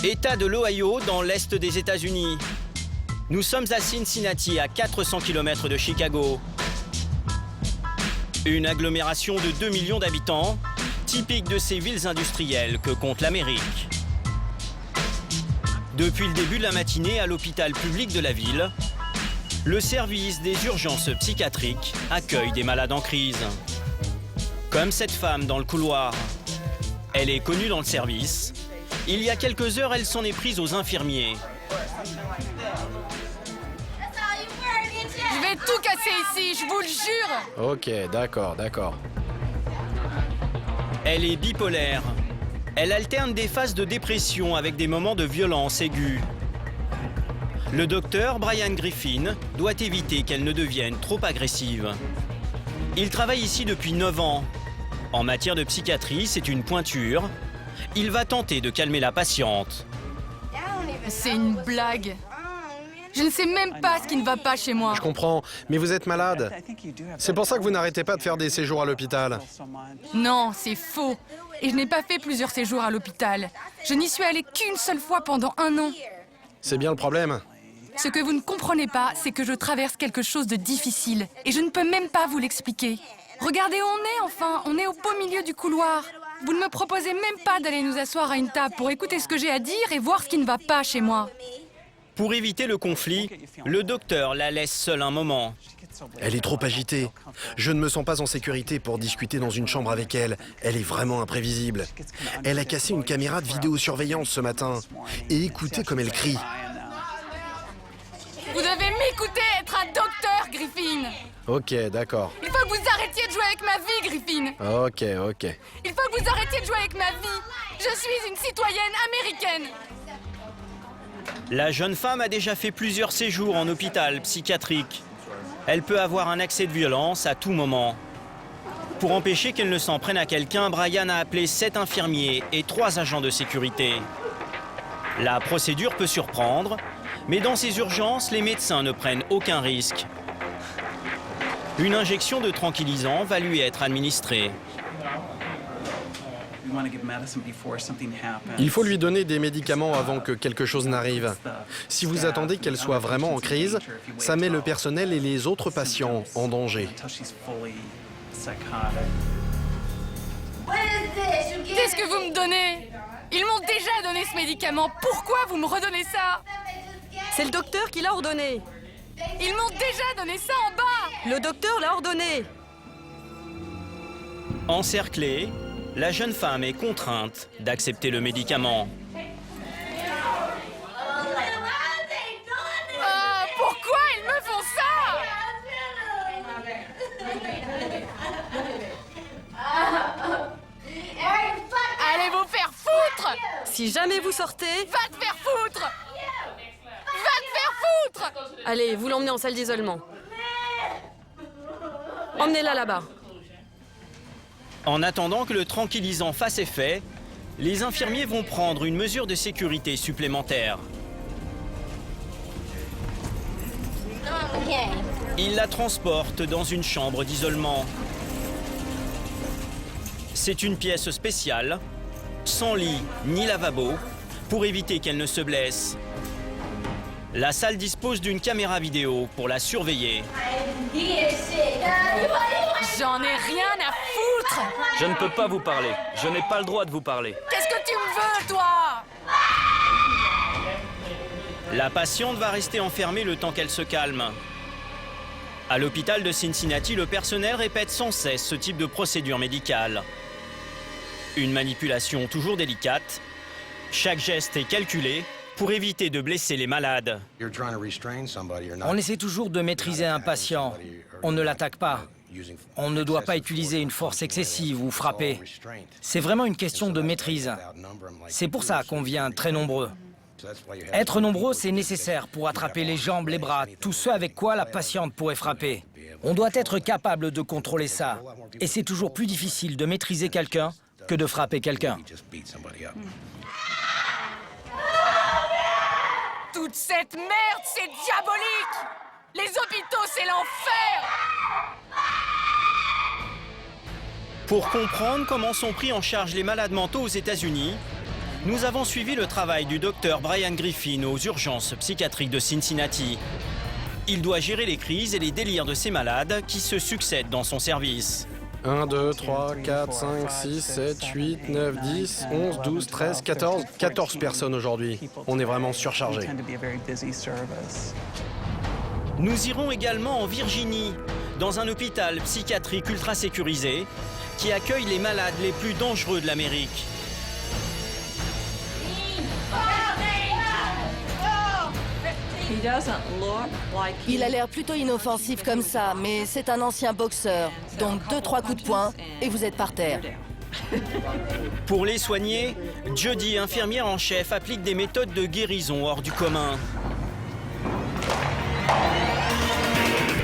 État de l'Ohio, dans l'est des États-Unis. Nous sommes à Cincinnati, à 400 km de Chicago. Une agglomération de 2 millions d'habitants, typique de ces villes industrielles que compte l'Amérique. Depuis le début de la matinée, à l'hôpital public de la ville, le service des urgences psychiatriques accueille des malades en crise. Comme cette femme dans le couloir. Elle est connue dans le service. Il y a quelques heures, elle s'en est prise aux infirmiers. Je vais tout casser ici, je vous le jure. Ok, d'accord. Elle est bipolaire. Elle alterne des phases de dépression avec des moments de violence aiguë. Le docteur Brian Griffin doit éviter qu'elle ne devienne trop agressive. Il travaille ici depuis 9 ans. En matière de psychiatrie, c'est une pointure. Il va tenter de calmer la patiente. C'est une blague. Je ne sais même pas ce qui ne va pas chez moi. Je comprends, mais vous êtes malade. C'est pour ça que vous n'arrêtez pas de faire des séjours à l'hôpital. Non, c'est faux. Et je n'ai pas fait plusieurs séjours à l'hôpital. Je n'y suis allée qu'une seule fois pendant 1 an. C'est bien le problème. Ce que vous ne comprenez pas, c'est que je traverse quelque chose de difficile. Et je ne peux même pas vous l'expliquer. Regardez où on est, enfin. On est au beau milieu du couloir. Vous ne me proposez même pas d'aller nous asseoir à une table pour écouter ce que j'ai à dire et voir ce qui ne va pas chez moi. Pour éviter le conflit, le docteur la laisse seule un moment. Elle est trop agitée. Je ne me sens pas en sécurité pour discuter dans une chambre avec elle. Elle est vraiment imprévisible. Elle a cassé une caméra de vidéosurveillance ce matin. Et écoutez comme elle crie. Vous devez m'écouter être un docteur, Griffin. Ok, d'accord. Il faut que vous arrêtiez de jouer avec ma vie, Griffin. Ok. Il faut que vous arrêtiez de jouer avec ma vie. Je suis une citoyenne américaine. La jeune femme a déjà fait plusieurs séjours en hôpital psychiatrique. Elle peut avoir un accès de violence à tout moment. Pour empêcher qu'elle ne s'en prenne à quelqu'un, Brian a appelé 7 infirmiers et 3 agents de sécurité. La procédure peut surprendre, mais dans ces urgences, les médecins ne prennent aucun risque. Une injection de tranquillisant va lui être administrée. Il faut lui donner des médicaments avant que quelque chose n'arrive. Si vous attendez qu'elle soit vraiment en crise, ça met le personnel et les autres patients en danger. Qu'est-ce que vous me donnez? Ils m'ont déjà donné ce médicament. Pourquoi vous me redonnez ça? C'est le docteur qui l'a ordonné. Ils m'ont déjà donné ça en bas. Le docteur l'a ordonné. Encerclée, la jeune femme est contrainte d'accepter le médicament. Pourquoi ils me font ça? Allez vous faire foutre! Si jamais vous sortez... Va te faire foutre! Va te faire foutre! Allez, vous l'emmenez en salle d'isolement. Emmenez-la là-bas. En attendant que le tranquillisant fasse effet, les infirmiers vont prendre une mesure de sécurité supplémentaire. Ils la transportent dans une chambre d'isolement. C'est une pièce spéciale, sans lit ni lavabo, pour éviter qu'elle ne se blesse. La salle dispose d'une caméra vidéo pour la surveiller. J'en ai rien à foutre! Je ne peux pas vous parler. Je n'ai pas le droit de vous parler. Qu'est-ce que tu me veux, toi? La patiente va rester enfermée le temps qu'elle se calme. À l'hôpital de Cincinnati, le personnel répète sans cesse ce type de procédure médicale. Une manipulation toujours délicate. Chaque geste est calculé pour éviter de blesser les malades. On essaie toujours de maîtriser un patient. On ne l'attaque pas. On ne doit pas utiliser une force excessive ou frapper. C'est vraiment une question de maîtrise. C'est pour ça qu'on vient très nombreux. Être nombreux, c'est nécessaire pour attraper les jambes, les bras, tout ce avec quoi la patiente pourrait frapper. On doit être capable de contrôler ça. Et c'est toujours plus difficile de maîtriser quelqu'un que de frapper quelqu'un. Toute cette merde, c'est diabolique! Les hôpitaux, c'est l'enfer! Pour comprendre comment sont pris en charge les malades mentaux aux États-Unis, Nous avons suivi le travail du docteur Brian Griffin aux urgences psychiatriques de Cincinnati. Il doit gérer les crises et les délires de ces malades qui se succèdent dans son service. 1, 2, 3, 4, 5, 6, 7, 8, 9, 10, 11, 12, 13, 14. 14 personnes aujourd'hui. On est vraiment surchargé. Nous irons également en Virginie, dans un hôpital psychiatrique ultra sécurisé qui accueille les malades les plus dangereux de l'Amérique. Il a l'air plutôt inoffensif comme ça, mais c'est un ancien boxeur. Donc 2-3 coups de poing et vous êtes par terre. Pour les soigner, Jody, infirmière en chef, applique des méthodes de guérison hors du commun.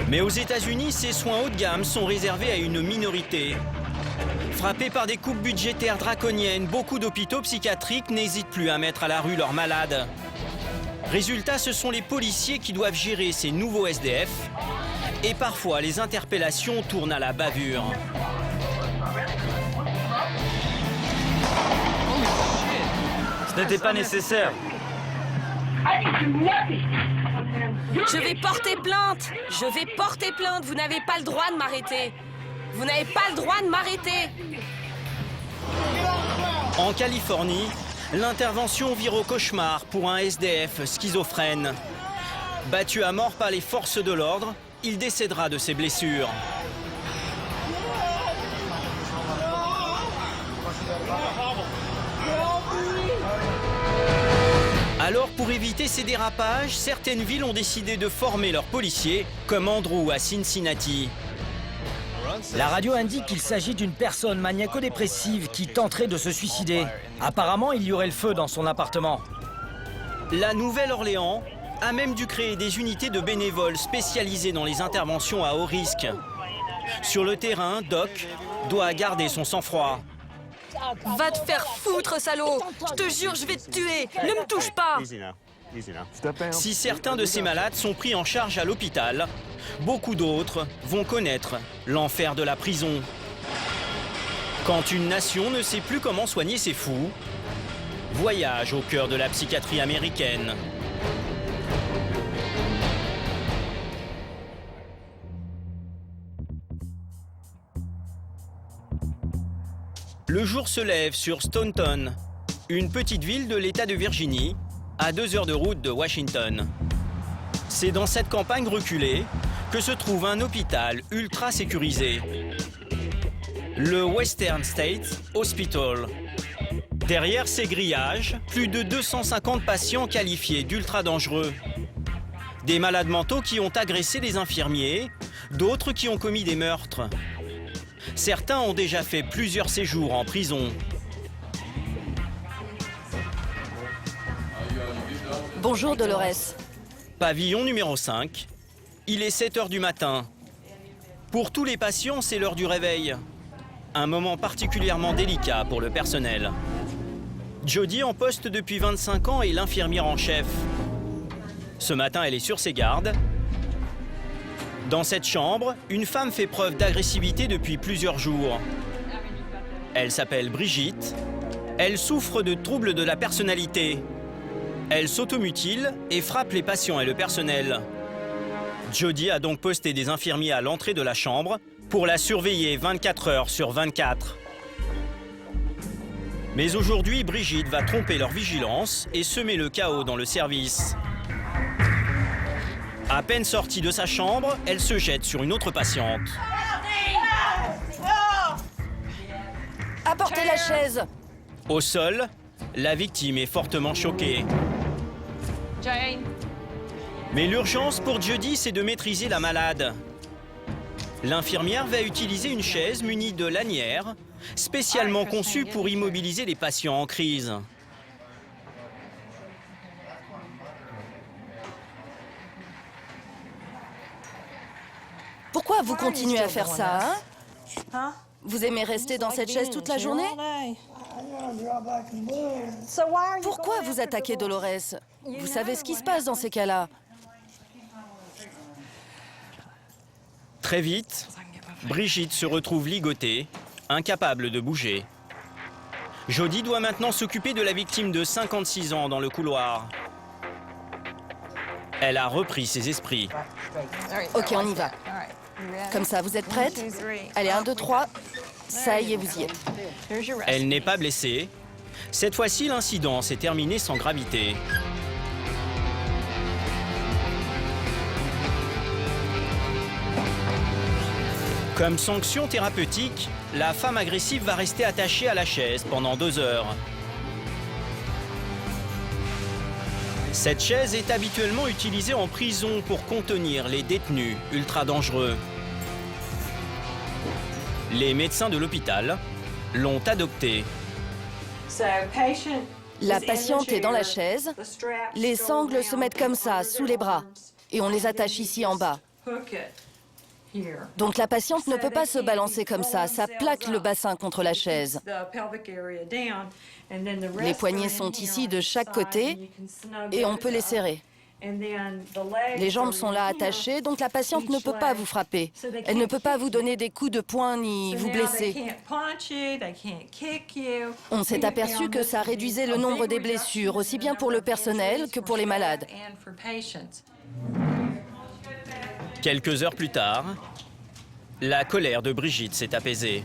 Mais aux États-Unis, ces soins haut de gamme sont réservés à une minorité. Frappés par des coupes budgétaires draconiennes, beaucoup d'hôpitaux psychiatriques n'hésitent plus à mettre à la rue leurs malades. Résultat, ce sont les policiers qui doivent gérer ces nouveaux SDF. Et parfois, les interpellations tournent à la bavure. Ce n'était pas nécessaire. Je vais porter plainte. Je vais porter plainte. Vous n'avez pas le droit de m'arrêter. Vous n'avez pas le droit de m'arrêter. En Californie, l'intervention vire au cauchemar pour un SDF schizophrène. Battu à mort par les forces de l'ordre, il décédera de ses blessures. Alors, pour éviter ces dérapages, certaines villes ont décidé de former leurs policiers, comme Andrew à Cincinnati. La radio indique qu'il s'agit d'une personne maniaco-dépressive qui tenterait de se suicider. Apparemment, il y aurait le feu dans son appartement. La Nouvelle-Orléans a même dû créer des unités de bénévoles spécialisées dans les interventions à haut risque. Sur le terrain, Doc doit garder son sang-froid. Va te faire foutre, salaud. Je te jure, je vais te tuer. Ne me touche pas. Si certains de ces malades sont pris en charge à l'hôpital, beaucoup d'autres vont connaître l'enfer de la prison. Quand une nation ne sait plus comment soigner ses fous, voyage au cœur de la psychiatrie américaine. Le jour se lève sur Staunton, une petite ville de l'État de Virginie, à 2 heures de route de Washington. C'est dans cette campagne reculée que se trouve un hôpital ultra sécurisé, le Western State Hospital. Derrière ces grillages, plus de 250 patients qualifiés d'ultra dangereux. Des malades mentaux qui ont agressé des infirmiers, d'autres qui ont commis des meurtres. Certains ont déjà fait plusieurs séjours en prison. Bonjour Dolores. Pavillon numéro 5. Il est 7 heures du matin. Pour tous les patients, c'est l'heure du réveil. Un moment particulièrement délicat pour le personnel. Jody, en poste depuis 25 ans, est l'infirmière en chef. Ce matin, elle est sur ses gardes. Dans cette chambre, une femme fait preuve d'agressivité depuis plusieurs jours. Elle s'appelle Brigitte. Elle souffre de troubles de la personnalité. Elle s'automutile et frappe les patients et le personnel. Jody a donc posté des infirmiers à l'entrée de la chambre pour la surveiller 24 heures sur 24. Mais aujourd'hui, Brigitte va tromper leur vigilance et semer le chaos dans le service. À peine sortie de sa chambre, elle se jette sur une autre patiente. Apportez la chaise. Au sol, la victime est fortement choquée. Mais l'urgence pour Jody, c'est de maîtriser la malade. L'infirmière va utiliser une chaise munie de lanières, spécialement conçue pour immobiliser les patients en crise. Pourquoi vous continuez à faire ça, hein? Vous aimez rester dans cette chaise toute la journée? Pourquoi vous attaquez Dolores? Vous savez ce qui se passe dans ces cas-là. Très vite, Brigitte se retrouve ligotée, incapable de bouger. Jody doit maintenant s'occuper de la victime de 56 ans dans le couloir. Elle a repris ses esprits. Ok, on y va. Comme ça, vous êtes prête? Allez, 1, 2, 3. Ça y est, vous y êtes. Elle n'est pas blessée. Cette fois-ci, l'incident s'est terminé sans gravité. Comme sanction thérapeutique, la femme agressive va rester attachée à la chaise pendant 2 heures. Cette chaise est habituellement utilisée en prison pour contenir les détenus ultra dangereux. Les médecins de l'hôpital l'ont adoptée. La patiente est dans la chaise. Les sangles se mettent comme ça, sous les bras. Et on les attache ici en bas. Donc la patiente ne peut pas se balancer comme ça plaque le bassin contre la chaise. Les poignets sont ici de chaque côté et on peut les serrer. Les jambes sont là attachées, donc la patiente ne peut pas vous frapper. Elle ne peut pas vous donner des coups de poing ni vous blesser. On s'est aperçu que ça réduisait le nombre des blessures, aussi bien pour le personnel que pour les malades. Quelques heures plus tard, la colère de Brigitte s'est apaisée.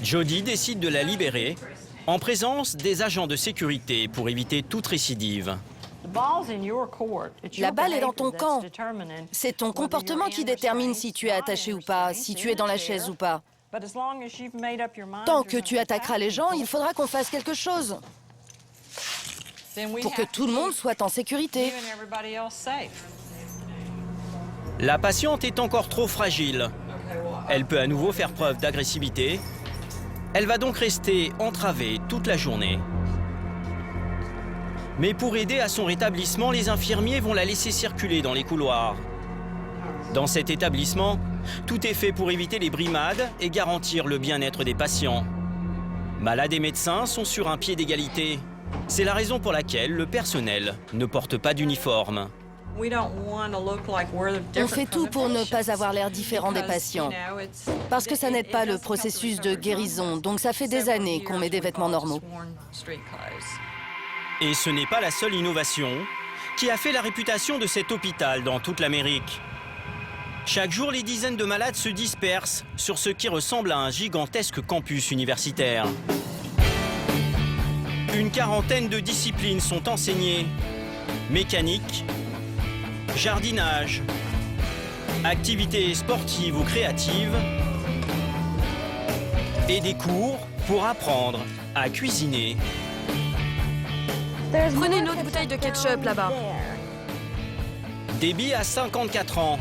Jody décide de la libérer en présence des agents de sécurité pour éviter toute récidive. La balle est dans ton camp. C'est ton comportement qui détermine si tu es attaché ou pas, si tu es dans la chaise ou pas. Tant que tu attaqueras les gens, il faudra qu'on fasse quelque chose pour que tout le monde soit en sécurité. La patiente est encore trop fragile. Elle peut à nouveau faire preuve d'agressivité. Elle va donc rester entravée toute la journée. Mais pour aider à son rétablissement, les infirmiers vont la laisser circuler dans les couloirs. Dans cet établissement, tout est fait pour éviter les brimades et garantir le bien-être des patients. Malades et médecins sont sur un pied d'égalité. C'est la raison pour laquelle le personnel ne porte pas d'uniforme. On fait tout pour ne pas avoir l'air différent des patients. Parce que ça n'aide pas le processus de guérison, donc ça fait des années qu'on met des vêtements normaux. Et ce n'est pas la seule innovation qui a fait la réputation de cet hôpital dans toute l'Amérique. Chaque jour, les dizaines de malades se dispersent sur ce qui ressemble à un gigantesque campus universitaire. Une quarantaine de disciplines sont enseignées. Mécanique, jardinage, activités sportives ou créatives et des cours pour apprendre à cuisiner. Prenez une autre bouteille de ketchup là-bas. Debbie a 54 ans.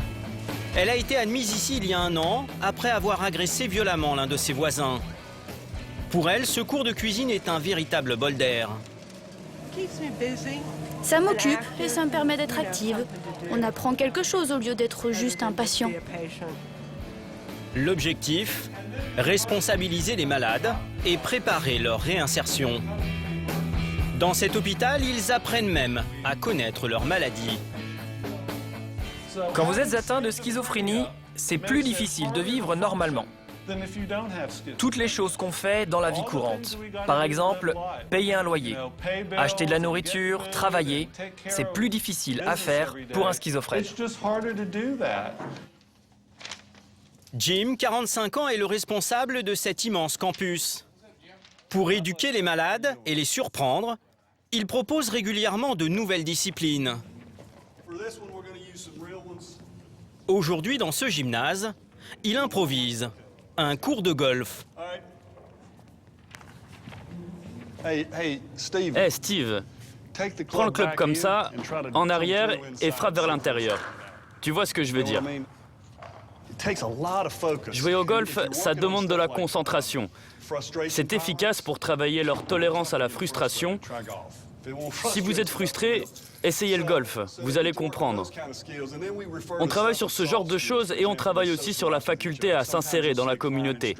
Elle a été admise ici il y a 1 an après avoir agressé violemment l'un de ses voisins. Pour elle, ce cours de cuisine est un véritable bol d'air. Ça m'occupe et ça me permet d'être active. On apprend quelque chose au lieu d'être juste un patient. L'objectif, responsabiliser les malades et préparer leur réinsertion. Dans cet hôpital, ils apprennent même à connaître leur maladie. Quand vous êtes atteint de schizophrénie, c'est plus difficile de vivre normalement. Toutes les choses qu'on fait dans la vie courante. Par exemple, payer un loyer, acheter de la nourriture, travailler, c'est plus difficile à faire pour un schizophrène. Jim, 45 ans, est le responsable de cet immense campus. Pour éduquer les malades et les surprendre, il propose régulièrement de nouvelles disciplines. Aujourd'hui, dans ce gymnase, il improvise un cours de golf. Hey Steve, prends le club comme ça, en arrière et frappe vers l'intérieur. Tu vois ce que je veux dire? Jouer au golf, ça demande de la concentration. C'est efficace pour travailler leur tolérance à la frustration. Si vous êtes frustré, essayez le golf, vous allez comprendre. On travaille sur ce genre de choses et on travaille aussi sur la faculté à s'insérer dans la communauté.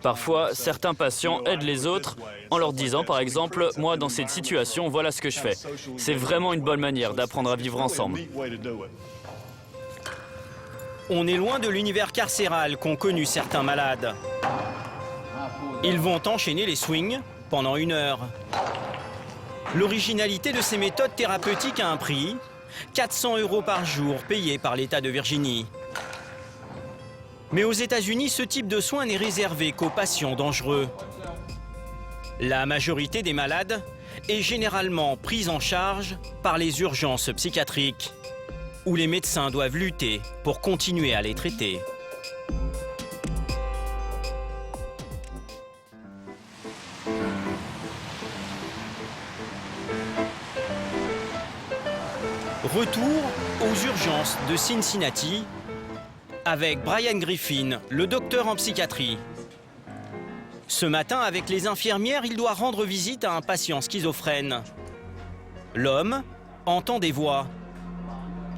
Parfois, certains patients aident les autres en leur disant, par exemple, « Moi, dans cette situation, voilà ce que je fais ». C'est vraiment une bonne manière d'apprendre à vivre ensemble. On est loin de l'univers carcéral qu'ont connu certains malades. Ils vont enchaîner les swings pendant 1 heure. L'originalité de ces méthodes thérapeutiques a un prix, 400 € par jour payés par l'État de Virginie. Mais aux États-Unis, ce type de soins n'est réservé qu'aux patients dangereux. La majorité des malades est généralement prise en charge par les urgences psychiatriques, où les médecins doivent lutter pour continuer à les traiter. Retour aux urgences de Cincinnati avec Brian Griffin, le docteur en psychiatrie. Ce matin, avec les infirmières, il doit rendre visite à un patient schizophrène. L'homme entend des voix.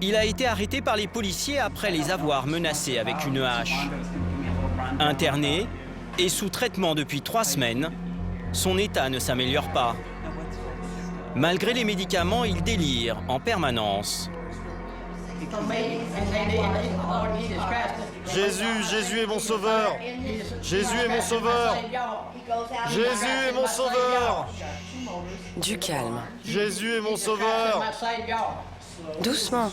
Il a été arrêté par les policiers après les avoir menacés avec une hache. Interné et sous traitement depuis 3 semaines, son état ne s'améliore pas. Malgré les médicaments, il délire en permanence. Jésus, Jésus est mon sauveur. Jésus est mon sauveur. Jésus est mon sauveur. Du calme. Jésus est mon sauveur. Doucement.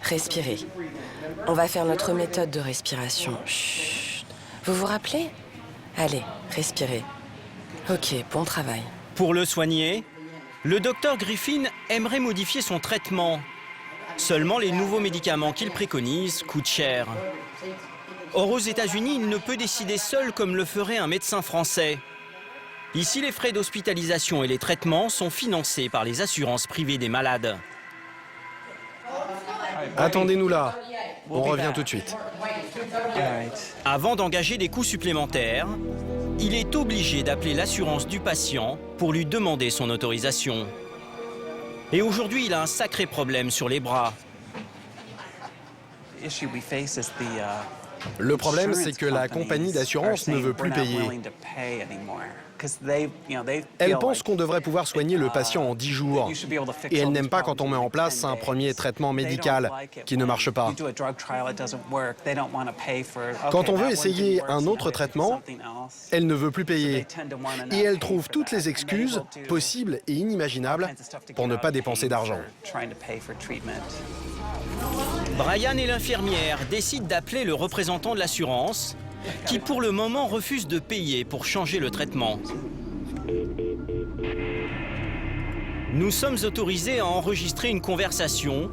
Respirez. On va faire notre méthode de respiration. Chut. Vous vous rappelez? Allez, respirez. Ok, bon travail. Pour le soigner, le docteur Griffin aimerait modifier son traitement. Seulement, les nouveaux médicaments qu'il préconise coûtent cher. Or, aux États-Unis, il ne peut décider seul comme le ferait un médecin français. Ici, les frais d'hospitalisation et les traitements sont financés par les assurances privées des malades. Attendez-nous là. On revient tout de suite. Avant d'engager des coûts supplémentaires, il est obligé d'appeler l'assurance du patient pour lui demander son autorisation. Et aujourd'hui, il a un sacré problème sur les bras. Le problème, c'est que la compagnie d'assurance ne veut plus payer. Elle pense qu'on devrait pouvoir soigner le patient en 10 jours. Et elle n'aime pas quand on met en place un premier traitement médical qui ne marche pas. Quand on veut essayer un autre traitement, elle ne veut plus payer. Et elle trouve toutes les excuses possibles et inimaginables pour ne pas dépenser d'argent. Brian et l'infirmière décident d'appeler le représentant de l'assurance, qui pour le moment refuse de payer pour changer le traitement. Nous sommes autorisés à enregistrer une conversation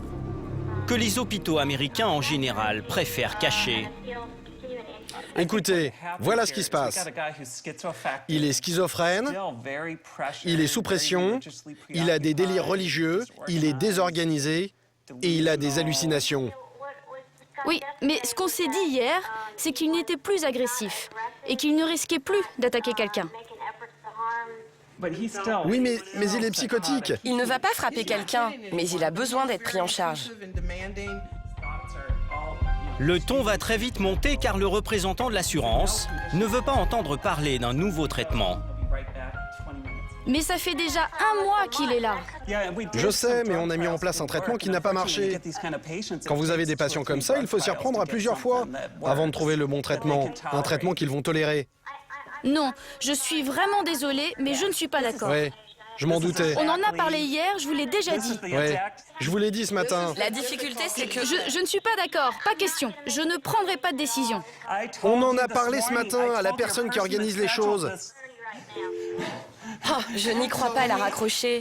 que les hôpitaux américains en général préfèrent cacher. Écoutez, voilà ce qui se passe. Il est schizophrène, il est sous pression, il a des délires religieux, il est désorganisé et il a des hallucinations. Oui, mais ce qu'on s'est dit hier, c'est qu'il n'était plus agressif et qu'il ne risquait plus d'attaquer quelqu'un. Oui, mais il est psychotique. Il ne va pas frapper quelqu'un, mais il a besoin d'être pris en charge. Le ton va très vite monter car le représentant de l'assurance ne veut pas entendre parler d'un nouveau traitement. Mais ça fait déjà 1 mois qu'il est là. Je sais, mais on a mis en place un traitement qui n'a pas marché. Quand vous avez des patients comme ça, il faut s'y reprendre à plusieurs fois avant de trouver le bon traitement, un traitement qu'ils vont tolérer. Non, je suis vraiment désolée, mais je ne suis pas d'accord. Ouais, je m'en doutais. On en a parlé hier, je vous l'ai déjà dit. Ouais, je vous l'ai dit ce matin. La difficulté, c'est que... Je ne suis pas d'accord, pas question. Je ne prendrai pas de décision. On en a parlé ce matin à la personne qui organise les choses. Oh, je n'y crois pas, elle a raccroché.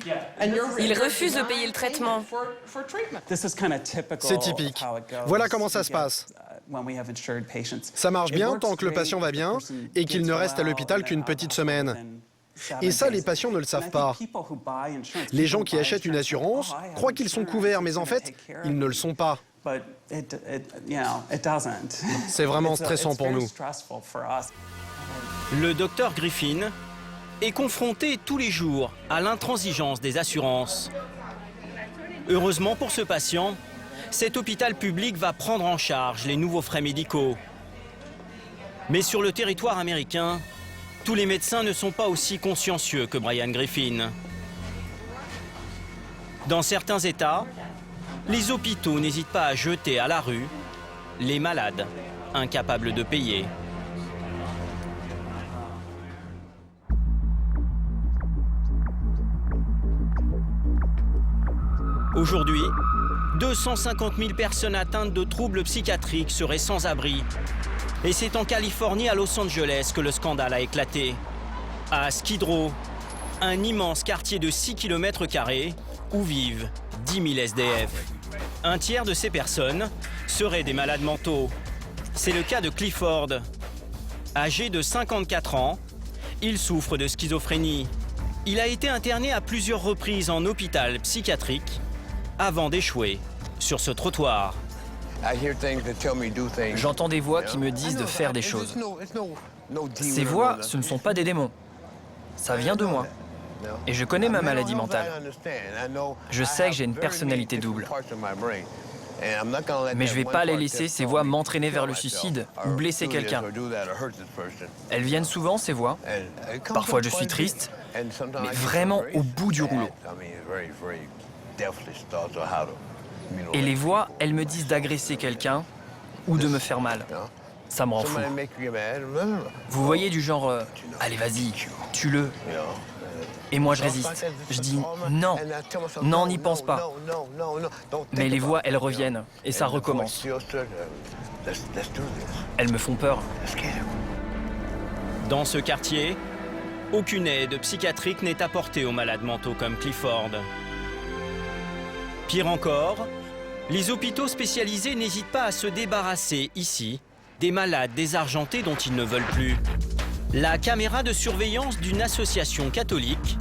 Il refuse de payer le traitement. C'est typique. Voilà comment ça se passe. Ça marche bien tant que le patient va bien et qu'il ne reste à l'hôpital qu'une petite semaine. Et ça, les patients ne le savent pas. Les gens qui achètent une assurance croient qu'ils sont couverts, mais en fait, ils ne le sont pas. C'est vraiment stressant pour nous. Le docteur Griffin est confronté tous les jours à l'intransigeance des assurances. Heureusement pour ce patient, cet hôpital public va prendre en charge les nouveaux frais médicaux. Mais sur le territoire américain, tous les médecins ne sont pas aussi consciencieux que Brian Griffin. Dans certains États, les hôpitaux n'hésitent pas à jeter à la rue les malades incapables de payer. Aujourd'hui, 250 000 personnes atteintes de troubles psychiatriques seraient sans abri. Et c'est en Californie, à Los Angeles, que le scandale a éclaté. À Skid Row, un immense quartier de 6 km² où vivent 10 000 SDF. Un tiers de ces personnes seraient des malades mentaux. C'est le cas de Clifford. Âgé de 54 ans, il souffre de schizophrénie. Il a été interné à plusieurs reprises en hôpital psychiatrique avant d'échouer sur ce trottoir. J'entends des voix qui me disent de faire des choses. Ces voix, ce ne sont pas des démons. Ça vient de moi. Et je connais ma maladie mentale. Je sais que j'ai une personnalité double. Mais je ne vais pas les laisser, ces voix, m'entraîner vers le suicide ou blesser quelqu'un. Elles viennent souvent, ces voix. Parfois je suis triste, mais vraiment au bout du rouleau. Et les voix, elles me disent d'agresser quelqu'un ou de me faire mal. Ça me rend fou. Vous voyez, du genre, allez vas-y, tue-le. Et moi je résiste. Je dis non, non, n'y pense pas. Mais les voix, elles reviennent et ça recommence. Elles me font peur. Dans ce quartier, aucune aide psychiatrique n'est apportée aux malades mentaux comme Clifford. Pire encore, les hôpitaux spécialisés n'hésitent pas à se débarrasser ici des malades désargentés dont ils ne veulent plus. La caméra de surveillance d'une association catholique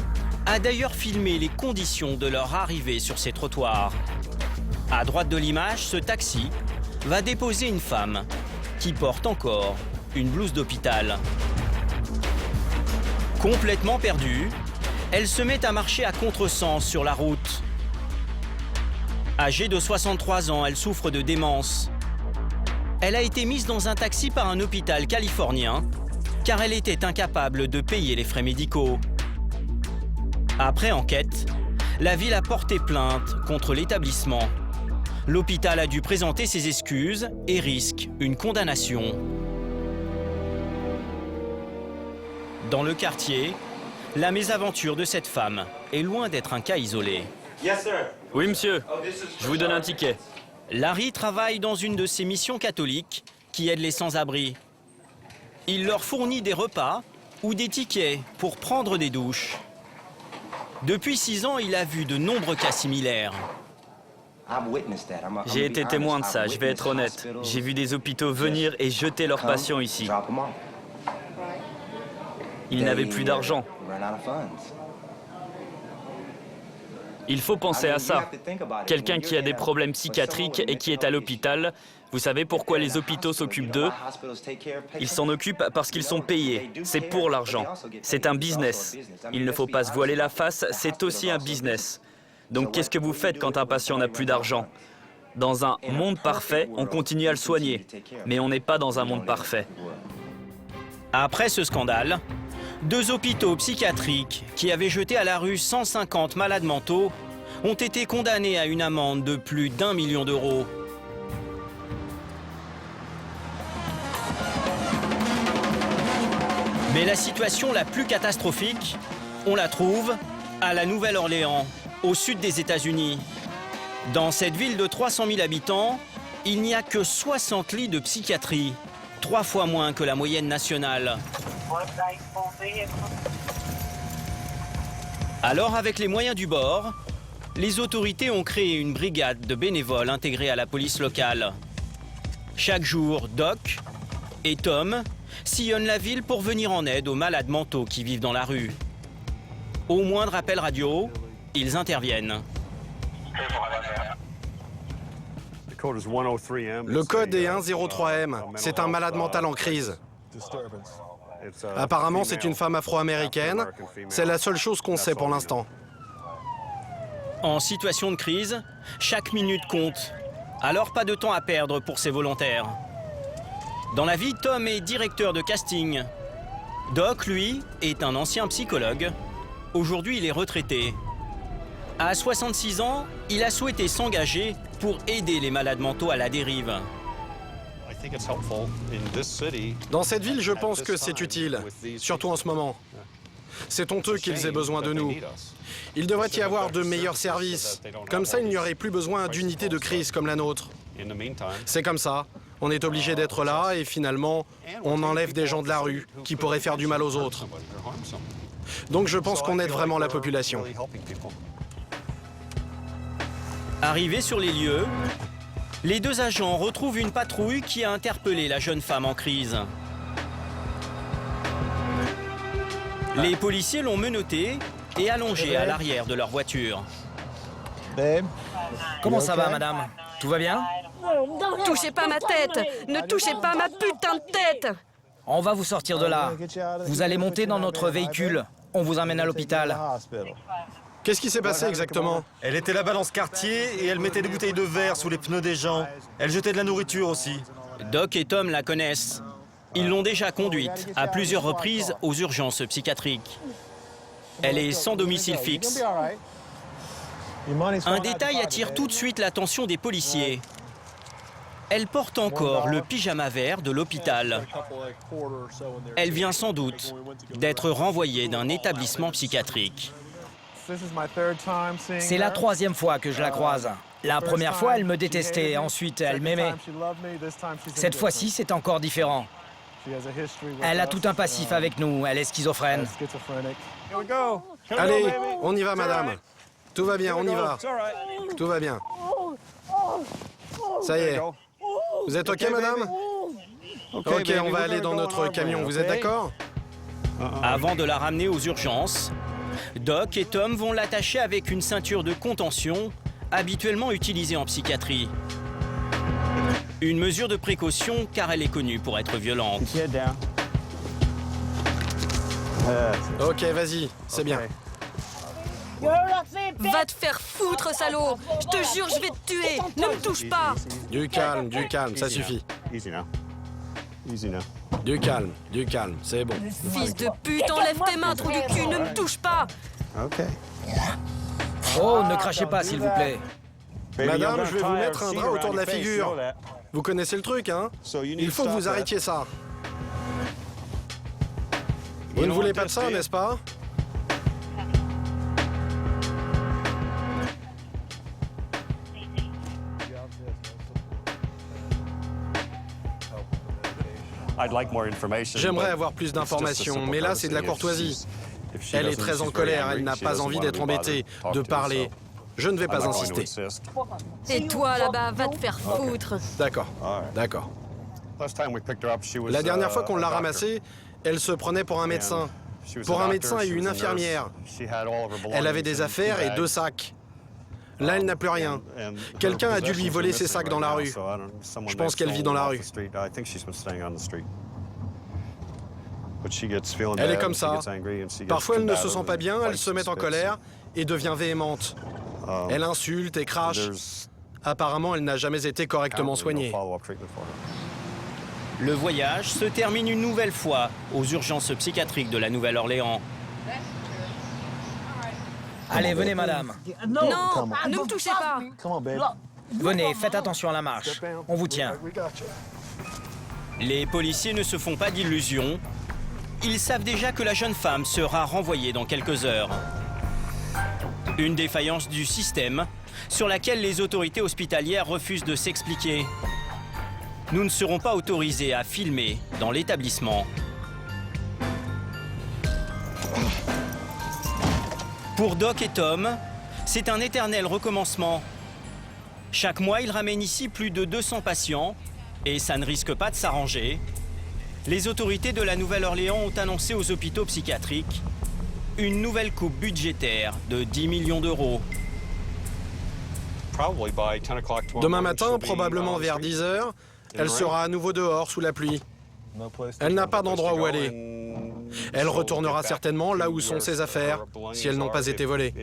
a d'ailleurs filmé les conditions de leur arrivée sur ces trottoirs. À droite de l'image, ce taxi va déposer une femme qui porte encore une blouse d'hôpital. Complètement perdue, elle se met à marcher à contresens sur la route. Âgée de 63 ans, elle souffre de démence. Elle a été mise dans un taxi par un hôpital californien car elle était incapable de payer les frais médicaux. Après enquête, la ville a porté plainte contre l'établissement. L'hôpital a dû présenter ses excuses et risque une condamnation. Dans le quartier, la mésaventure de cette femme est loin d'être un cas isolé. Oui, monsieur. Je vous donne un ticket. Larry travaille dans une de ces missions catholiques qui aident les sans-abri. Il leur fournit des repas ou des tickets pour prendre des douches. Depuis 6 ans, il a vu de nombreux cas similaires. J'ai été témoin de ça, je vais être honnête. J'ai vu des hôpitaux venir et jeter leurs patients ici. Ils n'avaient plus d'argent. Il faut penser à ça. Quelqu'un qui a des problèmes psychiatriques et qui est à l'hôpital, vous savez pourquoi les hôpitaux s'occupent d'eux? Ils s'en occupent parce qu'ils sont payés. C'est pour l'argent. C'est un business. Il ne faut pas se voiler la face, c'est aussi un business. Donc qu'est-ce que vous faites quand un patient n'a plus d'argent? Dans un monde parfait, on continue à le soigner. Mais on n'est pas dans un monde parfait. Après ce scandale, 2 hôpitaux psychiatriques qui avaient jeté à la rue 150 malades mentaux ont été condamnés à une amende de plus d'1 million d'euros. Mais la situation la plus catastrophique, on la trouve à la Nouvelle-Orléans, au sud des États-Unis. Dans cette ville de 300 000 habitants, il n'y a que 60 lits de psychiatrie, 3 fois moins que la moyenne nationale. Alors, avec les moyens du bord, les autorités ont créé une brigade de bénévoles intégrés à la police locale. Chaque jour, Doc et Tom sillonnent la ville pour venir en aide aux malades mentaux qui vivent dans la rue. Au moindre appel radio, ils interviennent. Le code est 103M. C'est un malade mental en crise. Apparemment, c'est une femme afro-américaine. C'est la seule chose qu'on sait pour l'instant. En situation de crise, chaque minute compte. Alors pas de temps à perdre pour ces volontaires. Dans la vie, Tom est directeur de casting. Doc, lui, est un ancien psychologue. Aujourd'hui, il est retraité. À 66 ans, il a souhaité s'engager pour aider les malades mentaux à la dérive. Dans cette ville, je pense que c'est utile, surtout en ce moment. C'est honteux qu'ils aient besoin de nous. Il devrait y avoir de meilleurs services. Comme ça, il n'y aurait plus besoin d'unités de crise comme la nôtre. C'est comme ça. On est obligé d'être là et finalement, on enlève des gens de la rue qui pourraient faire du mal aux autres. Donc je pense qu'on aide vraiment la population. Arrivés sur les lieux, les deux agents retrouvent une patrouille qui a interpellé la jeune femme en crise. Les policiers l'ont menottée et allongée à l'arrière de leur voiture. Comment ça va, madame? Tout va bien? Touchez pas ma tête! Ne touchez pas ma putain de tête! On va vous sortir de là. Vous allez monter dans notre véhicule. On vous emmène à l'hôpital. Qu'est-ce qui s'est passé exactement? Elle était là-bas dans ce quartier et elle mettait des bouteilles de verre sous les pneus des gens. Elle jetait de la nourriture aussi. Doc et Tom la connaissent. Ils l'ont déjà conduite à plusieurs reprises aux urgences psychiatriques. Elle est sans domicile fixe. Un détail attire tout de suite l'attention des policiers. Elle porte encore le pyjama vert de l'hôpital. Elle vient sans doute d'être renvoyée d'un établissement psychiatrique. C'est la troisième fois que je la croise. La première fois, elle me détestait. Ensuite, elle m'aimait. Cette fois-ci, c'est encore différent. Elle a tout un passif avec nous. Elle est schizophrène. Allez, on y va, madame. Tout va bien, on y va. Tout va bien. Ça y est. Vous êtes OK, madame? OK, on va aller dans notre camion. Vous êtes d'accord? Avant de la ramener aux urgences, Doc et Tom vont l'attacher avec une ceinture de contention habituellement utilisée en psychiatrie. Une mesure de précaution car elle est connue pour être violente. OK, vas-y, c'est bien. Va te faire foutre, salaud! Je te jure, je vais te tuer! Ne me touche pas! Du calme, ça suffit. Du calme, c'est bon. Fils de pute, enlève tes mains, trou du cul, ne me touche pas! Oh, ne crachez pas, s'il vous plaît. Madame, je vais vous mettre un drap autour de la figure. Vous connaissez le truc, hein? Il faut que vous arrêtiez ça. Vous ne voulez pas de ça, n'est-ce pas? J'aimerais avoir plus d'informations, mais là, c'est de la courtoisie. Elle est très en colère, elle n'a pas envie d'être embêtée, de parler. Je ne vais pas insister. Et toi, là-bas, va te faire foutre! D'accord. La dernière fois qu'on l'a ramassée, elle se prenait pour un médecin. Pour un médecin et une infirmière. Elle avait des affaires et 2 sacs. Là, elle n'a plus rien. Quelqu'un a dû lui voler ses sacs dans la rue. Je pense qu'elle vit dans la rue. Elle est comme ça. Parfois, elle ne se sent pas bien, elle se met en colère et devient véhémente. Elle insulte et crache. Apparemment, elle n'a jamais été correctement soignée. Le voyage se termine une nouvelle fois aux urgences psychiatriques de la Nouvelle-Orléans. Allez, venez, madame. Non, ne me touchez pas! Venez, faites attention à la marche. On vous tient. Les policiers ne se font pas d'illusions. Ils savent déjà que la jeune femme sera renvoyée dans quelques heures. Une défaillance du système sur laquelle les autorités hospitalières refusent de s'expliquer. Nous ne serons pas autorisés à filmer dans l'établissement. Pour Doc et Tom, c'est un éternel recommencement. Chaque mois, ils ramènent ici plus de 200 patients et ça ne risque pas de s'arranger. Les autorités de la Nouvelle-Orléans ont annoncé aux hôpitaux psychiatriques une nouvelle coupe budgétaire de 10 millions d'euros. Demain matin, probablement vers 10 h, elle sera à nouveau dehors sous la pluie. Elle n'a pas d'endroit où aller. Elle retournera certainement là où sont ses affaires, si elles n'ont pas été volées.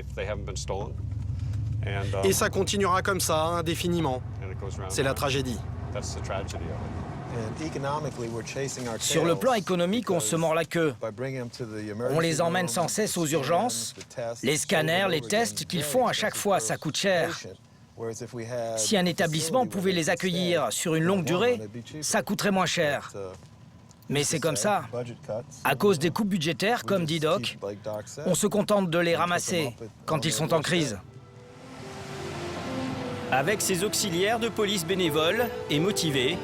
Et ça continuera comme ça, indéfiniment. C'est la tragédie. Sur le plan économique, on se mord la queue. On les emmène sans cesse aux urgences. Les scanners, les tests qu'ils font à chaque fois, ça coûte cher. Si un établissement pouvait les accueillir sur une longue durée, ça coûterait moins cher. Mais c'est comme ça. À cause des coupes budgétaires, comme dit Doc, on se contente de les ramasser quand ils sont en crise. Avec ses auxiliaires de police bénévoles et motivés,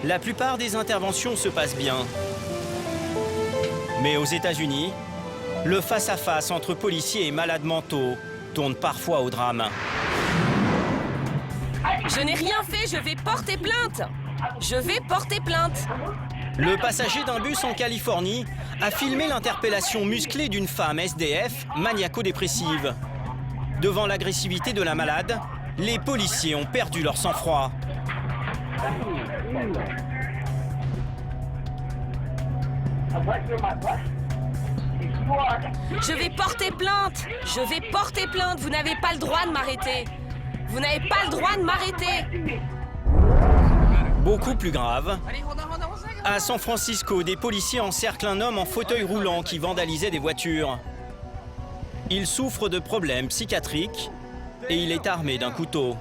la plupart des interventions se passent bien. Mais aux États-Unis, le face-à-face entre policiers et malades mentaux tourne parfois au drame. Je n'ai rien fait, je vais porter plainte. Je vais porter plainte. Le passager d'un bus en Californie a filmé l'interpellation musclée d'une femme SDF maniaco-dépressive. Devant l'agressivité de la malade, les policiers ont perdu leur sang-froid. Je vais porter plainte. Je vais porter plainte. Vous n'avez pas le droit de m'arrêter. Vous n'avez pas le droit de m'arrêter. Beaucoup plus grave, à San Francisco, des policiers encerclent un homme en fauteuil roulant qui vandalisait des voitures. Il souffre de problèmes psychiatriques et il est armé d'un couteau.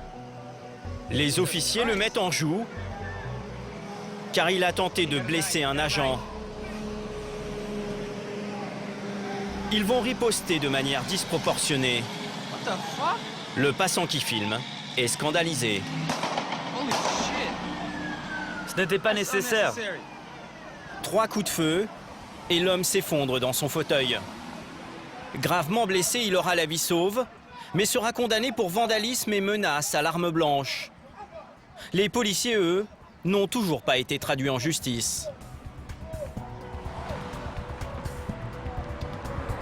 Les officiers le mettent en joue car il a tenté de blesser un agent. Ils vont riposter de manière disproportionnée. Le passant qui filme est scandalisé. Ce n'était pas nécessaire. 3 coups de feu et l'homme s'effondre dans son fauteuil. Gravement blessé, il aura la vie sauve, mais sera condamné pour vandalisme et menace à l'arme blanche. Les policiers, eux, n'ont toujours pas été traduits en justice.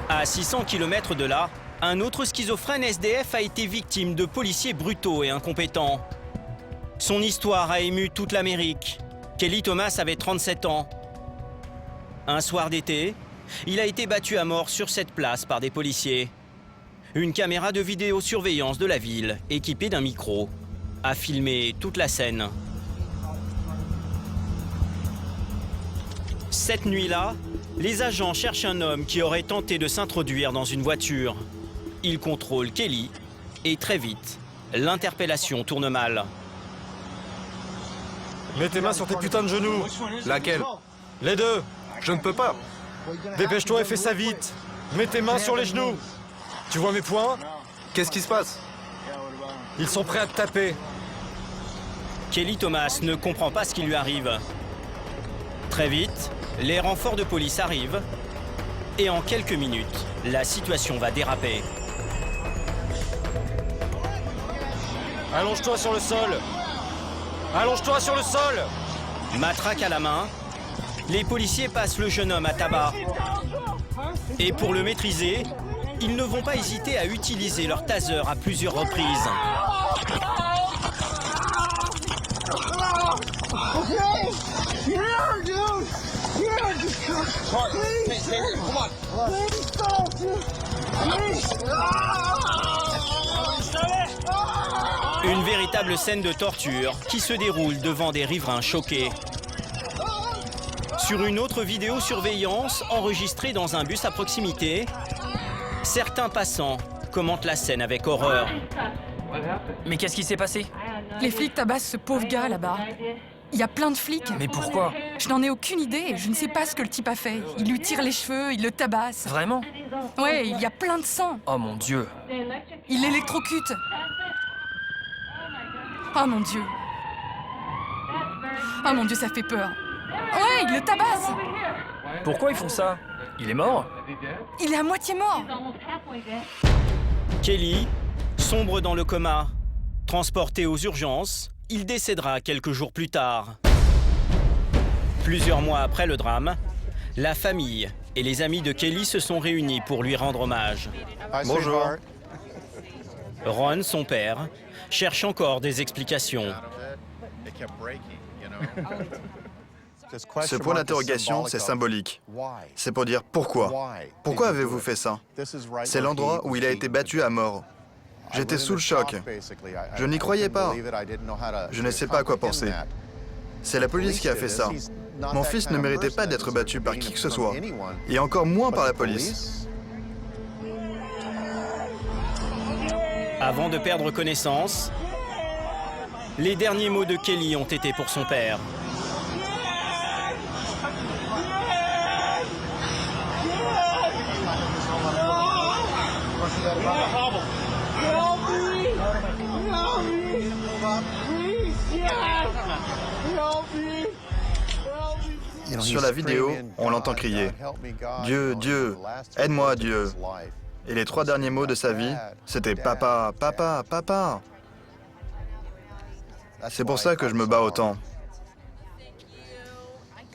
À 600 km de là, un autre schizophrène SDF a été victime de policiers brutaux et incompétents. Son histoire a ému toute l'Amérique. Kelly Thomas avait 37 ans. Un soir d'été, il a été battu à mort sur cette place par des policiers. Une caméra de vidéosurveillance de la ville, équipée d'un micro, a filmé toute la scène. Cette nuit-là, les agents cherchent un homme qui aurait tenté de s'introduire dans une voiture. Ils contrôlent Kelly et très vite, l'interpellation tourne mal. Mets tes mains sur tes putains de genoux. Laquelle? Les deux. Je ne peux pas. Dépêche-toi et fais ça vite. Mets tes mains sur les genoux. Tu vois mes poings? Qu'est-ce qui se passe? Ils sont prêts à te taper. Kelly Thomas ne comprend pas ce qui lui arrive. Très vite, les renforts de police arrivent et en quelques minutes, la situation va déraper. Allonge-toi sur le sol. Allonge-toi sur le sol. Matraque à la main, les policiers passent le jeune homme à tabac. Et pour le maîtriser, ils ne vont pas hésiter à utiliser leur taser à plusieurs reprises. Une véritable scène de torture qui se déroule devant des riverains choqués. Sur une autre vidéosurveillance enregistrée dans un bus à proximité, certains passants commentent la scène avec horreur. Mais qu'est-ce qui s'est passé? Les flics tabassent ce pauvre gars là-bas. Il y a plein de flics. Mais pourquoi? Je n'en ai aucune idée. Je ne sais pas ce que le type a fait. Il lui tire les cheveux, il le tabasse. Vraiment? Ouais, il y a plein de sang. Oh mon Dieu. Il l'électrocute. Oh mon Dieu. Oh mon Dieu, ça fait peur. Ouais, il le tabasse. Pourquoi ils font ça? Il est mort? Il est à moitié mort. Kelly sombre dans le coma. Transporté aux urgences, il décédera quelques jours plus tard. Plusieurs mois après le drame, la famille et les amis de Kelly se sont réunis pour lui rendre hommage. Bonjour. Ron, son père, cherche encore des explications. Ce point d'interrogation, c'est symbolique. C'est pour dire pourquoi. Pourquoi avez-vous fait ça? C'est l'endroit où il a été battu à mort. J'étais sous le choc. Je n'y croyais pas. Je ne sais pas à quoi penser. C'est la police qui a fait ça. Mon fils ne méritait pas d'être battu par qui que ce soit, et encore moins par la police. Avant de perdre connaissance, les derniers mots de Kelly ont été pour son père. Sur la vidéo, on l'entend crier « Dieu, Dieu, aide-moi, Dieu ». Et les 3 derniers mots de sa vie, c'était « Papa, papa, papa ». C'est pour ça que je me bats autant.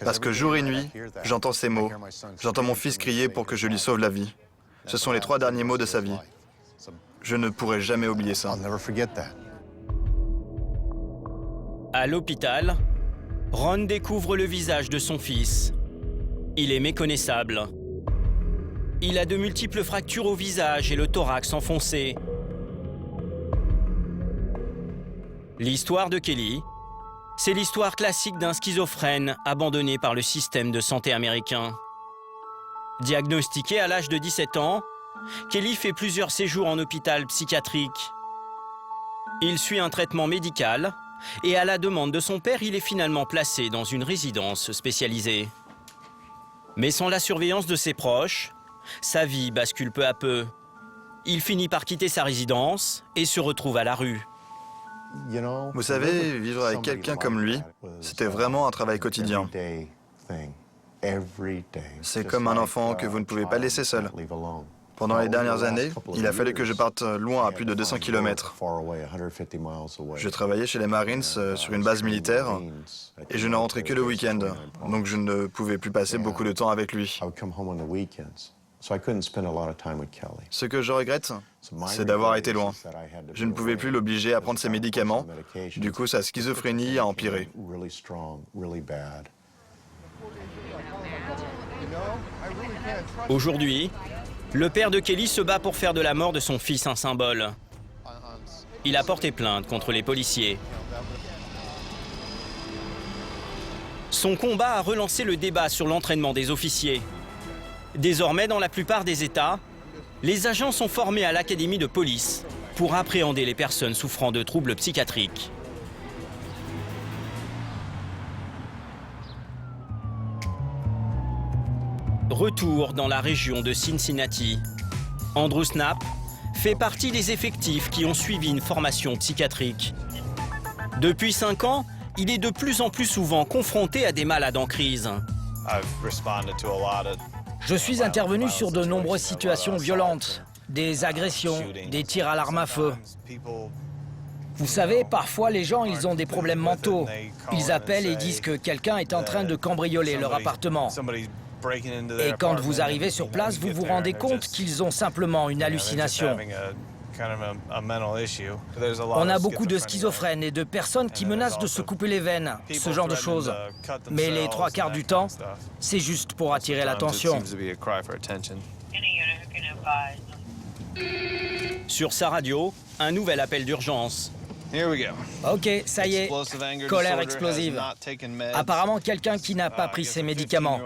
Parce que jour et nuit, j'entends ces mots. J'entends mon fils crier pour que je lui sauve la vie. Ce sont les 3 derniers mots de sa vie. Je ne pourrai jamais oublier ça. À l'hôpital, Ron découvre le visage de son fils. Il est méconnaissable. Il a de multiples fractures au visage et le thorax enfoncé. L'histoire de Kelly, c'est l'histoire classique d'un schizophrène abandonné par le système de santé américain. Diagnostiqué à l'âge de 17 ans, Kelly fait plusieurs séjours en hôpital psychiatrique. Il suit un traitement médical et à la demande de son père, il est finalement placé dans une résidence spécialisée. Mais sans la surveillance de ses proches, sa vie bascule peu à peu. Il finit par quitter sa résidence et se retrouve à la rue. Vous savez, vivre avec quelqu'un comme lui, c'était vraiment un travail quotidien. C'est comme un enfant que vous ne pouvez pas laisser seul. Pendant les dernières années, il a fallu que je parte loin à plus de 200 km. Je travaillais chez les Marines sur une base militaire et je ne rentrais que le week-end, donc je ne pouvais plus passer beaucoup de temps avec lui. Ce que je regrette, c'est d'avoir été loin. Je ne pouvais plus l'obliger à prendre ses médicaments, du coup sa schizophrénie a empiré. Aujourd'hui, le père de Kelly se bat pour faire de la mort de son fils un symbole. Il a porté plainte contre les policiers. Son combat a relancé le débat sur l'entraînement des officiers. Désormais, dans la plupart des États, les agents sont formés à l'académie de police pour appréhender les personnes souffrant de troubles psychiatriques. Retour dans la région de Cincinnati. Andrew Snap fait partie des effectifs qui ont suivi une formation psychiatrique. Depuis 5 ans, il est de plus en plus souvent confronté à des malades en crise. Je suis intervenu sur de nombreuses situations violentes, des agressions, des tirs à l'arme à feu. Vous savez, parfois les gens, ils ont des problèmes mentaux. Ils appellent et disent que quelqu'un est en train de cambrioler leur appartement. Et quand vous arrivez sur place, vous vous rendez compte qu'ils ont simplement une hallucination. On a beaucoup de schizophrènes et de personnes qui menacent de se couper les veines, ce genre de choses. Mais les 3/4 du temps, c'est juste pour attirer l'attention. Sur sa radio, un nouvel appel d'urgence. Ok, ça y est, colère explosive. Apparemment quelqu'un qui n'a pas pris ses médicaments.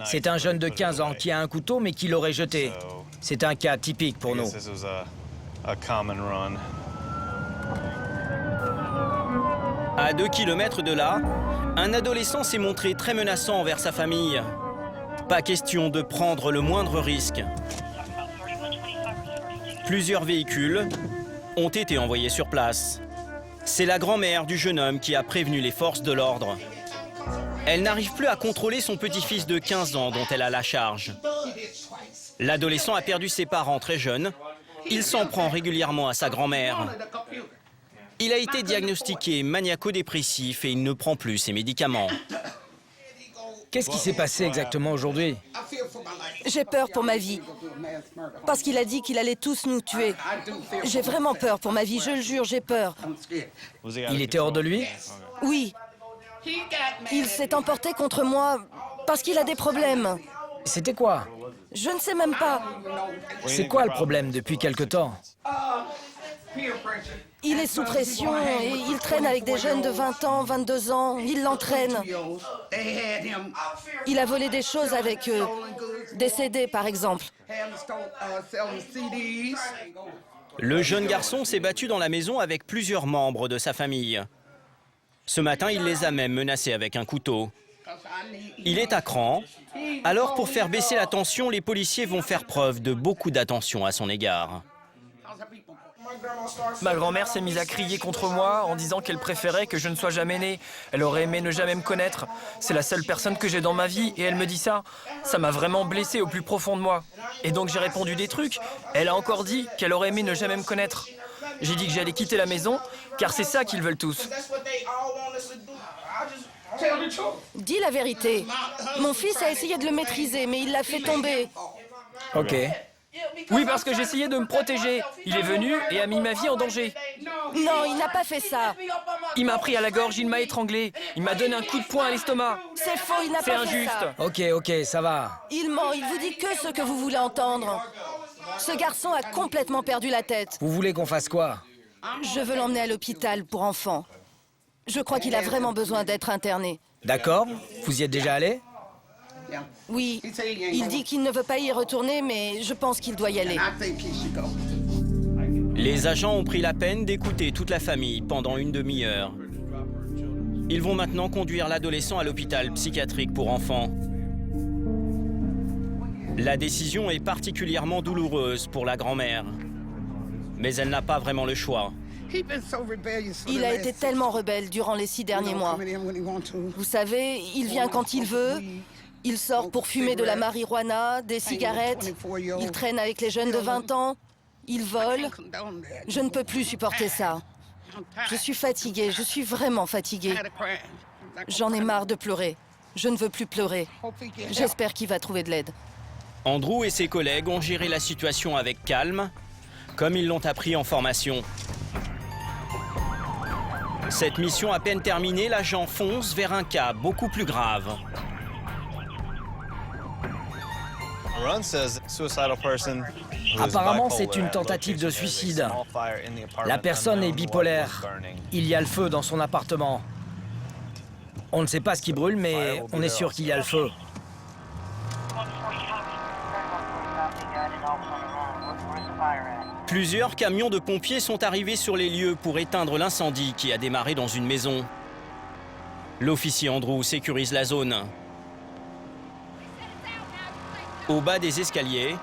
C'est un jeune de 15 ans qui a un couteau mais qui l'aurait jeté. C'est un cas typique pour nous. À 2 kilomètres de là, un adolescent s'est montré très menaçant envers sa famille. Pas question de prendre le moindre risque. Plusieurs véhicules ont été envoyés sur place. C'est la grand-mère du jeune homme qui a prévenu les forces de l'ordre. Elle n'arrive plus à contrôler son petit-fils de 15 ans dont elle a la charge. L'adolescent a perdu ses parents très jeunes. Il s'en prend régulièrement à sa grand-mère. Il a été diagnostiqué maniaco-dépressif et il ne prend plus ses médicaments. Qu'est-ce qui s'est passé exactement aujourd'hui? J'ai peur pour ma vie. Parce qu'il a dit qu'il allait tous nous tuer. J'ai vraiment peur pour ma vie, je le jure, j'ai peur. Il était hors de lui? Oui. Il s'est emporté contre moi parce qu'il a des problèmes. C'était quoi? Je ne sais même pas. C'est quoi le problème depuis quelque temps? Il est sous pression et il traîne avec des jeunes de 20 ans, 22 ans. Il l'entraîne. Il a volé des choses avec eux. Des CD, par exemple. Le jeune garçon s'est battu dans la maison avec plusieurs membres de sa famille. Ce matin, il les a même menacés avec un couteau. Il est à cran. Alors, pour faire baisser la tension, les policiers vont faire preuve de beaucoup d'attention à son égard. Ma grand-mère s'est mise à crier contre moi en disant qu'elle préférait que je ne sois jamais né. Elle aurait aimé ne jamais me connaître. C'est la seule personne que j'ai dans ma vie et elle me dit ça. Ça m'a vraiment blessé au plus profond de moi. Et donc j'ai répondu des trucs. Elle a encore dit qu'elle aurait aimé ne jamais me connaître. J'ai dit que j'allais quitter la maison car c'est ça qu'ils veulent tous. Dis la vérité. Mon fils a essayé de le maîtriser, mais il l'a fait tomber. Ok. Oui, parce que j'essayais de me protéger. Il est venu et a mis ma vie en danger. Non, il n'a pas fait ça. Il m'a pris à la gorge, il m'a étranglé. Il m'a donné un coup de poing à l'estomac. C'est faux, il n'a C'est pas fait injuste. ça. Ok, ça va. Il ment, il vous dit que ce que vous voulez entendre. Ce garçon a complètement perdu la tête. Vous voulez qu'on fasse quoi? Je veux l'emmener à l'hôpital pour enfants. Je crois qu'il a vraiment besoin d'être interné. D'accord. Vous y êtes déjà allé? Oui, il dit qu'il ne veut pas y retourner, mais je pense qu'il doit y aller. Les agents ont pris la peine d'écouter toute la famille pendant une demi-heure. Ils vont maintenant conduire l'adolescent à l'hôpital psychiatrique pour enfants. La décision est particulièrement douloureuse pour la grand-mère. Mais elle n'a pas vraiment le choix. Il a été tellement rebelle durant les 6 derniers mois. Vous savez, il vient quand il veut. Il sort pour fumer de la marijuana, des cigarettes. Il traîne avec les jeunes de 20 ans. Il vole. Je ne peux plus supporter ça. Je suis fatiguée, je suis vraiment fatiguée. J'en ai marre de pleurer. Je ne veux plus pleurer. J'espère qu'il va trouver de l'aide. Andrew et ses collègues ont géré la situation avec calme, comme ils l'ont appris en formation. Cette mission à peine terminée, l'agent fonce vers un cas beaucoup plus grave. Apparemment, c'est une tentative de suicide. La personne est bipolaire. Il y a le feu dans son appartement. On ne sait pas ce qui brûle, mais on est sûr qu'il y a le feu. Plusieurs camions de pompiers sont arrivés sur les lieux pour éteindre l'incendie qui a démarré dans une maison. L'officier Andrew sécurise la zone. Au bas des escaliers,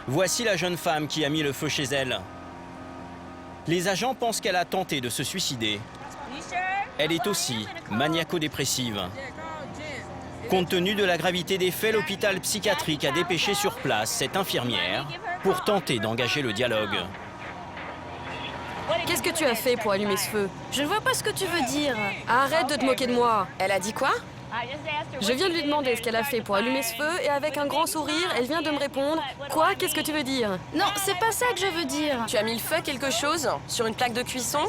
voici la jeune femme qui a mis le feu chez elle. Les agents pensent qu'elle a tenté de se suicider. Elle est aussi maniaco-dépressive. Compte tenu de la gravité des faits, l'hôpital psychiatrique a dépêché sur place cette infirmière pour tenter d'engager le dialogue. Qu'est-ce que tu as fait pour allumer ce feu? Je ne vois pas ce que tu veux dire. Arrête de te moquer de moi. Elle a dit quoi? Je viens de lui demander ce qu'elle a fait pour allumer ce feu et avec un grand sourire, elle vient de me répondre. Quoi? Qu'est-ce que tu veux dire? Non, c'est pas ça que je veux dire. Tu as mis le feu à quelque chose? Sur une plaque de cuisson?